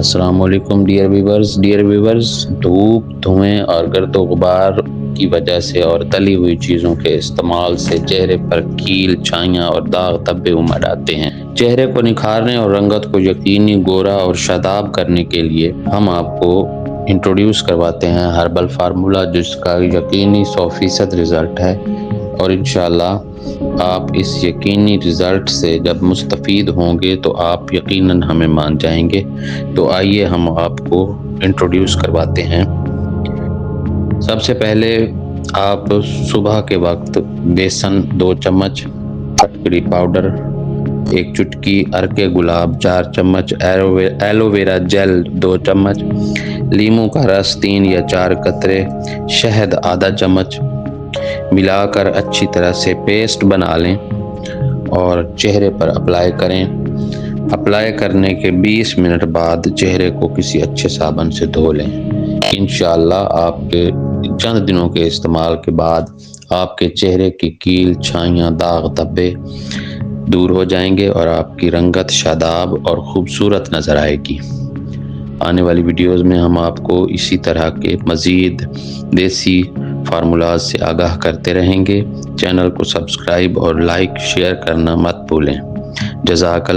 السلام علیکم dear viewers, دھوپ، دھوئیں اور گرد و غبار کی وجہ سے اور تلی ہوئی چیزوں کے استعمال سے چہرے پر کیل، چھائیاں اور داغ دھبے امڑ آتے ہیں۔ چہرے کو نکھارنے اور رنگت کو یقینی گورا اور شاداب کرنے کے لیے ہم آپ کو انٹروڈیوس کرواتے ہیں ہربل فارمولا، جس کا یقینی 100% رزلٹ ہے، اور انشاءاللہ آپ اس یقینی رزلٹ سے جب مستفید ہوں گے تو آپ یقیناً ہمیں مان جائیں گے۔ تو آئیے ہم آپ کو انٹروڈیوس کرواتے ہیں۔ سب سے پہلے آپ صبح کے وقت بیسن 2 چمچ، کھٹکڑی پاؤڈر 1 چٹکی، ارک گلاب 4 چمچ، ایلو ویرا جیل 2 چمچ، لیموں کا رس 3 یا 4 قطرے، شہد آدھا چمچ ملا کر اچھی طرح سے پیسٹ بنا لیں اور چہرے پر اپلائی کریں۔ اپلائی کرنے کے 20 منٹ بعد چہرے کو کسی اچھے صابن سے دھو لیں۔ انشاءاللہ آپ کے چند دنوں کے استعمال کے بعد آپ کے چہرے کی کیل، چھائیاں، داغ دھبے دور ہو جائیں گے اور آپ کی رنگت شاداب اور خوبصورت نظر آئے گی۔ آنے والی ویڈیوز میں ہم آپ کو اسی طرح کے مزید دیسی فارمولاز سے آگاہ کرتے رہیں گے۔ چینل کو سبسکرائب اور لائک شیئر کرنا مت بھولیں۔ جزاک اللہ۔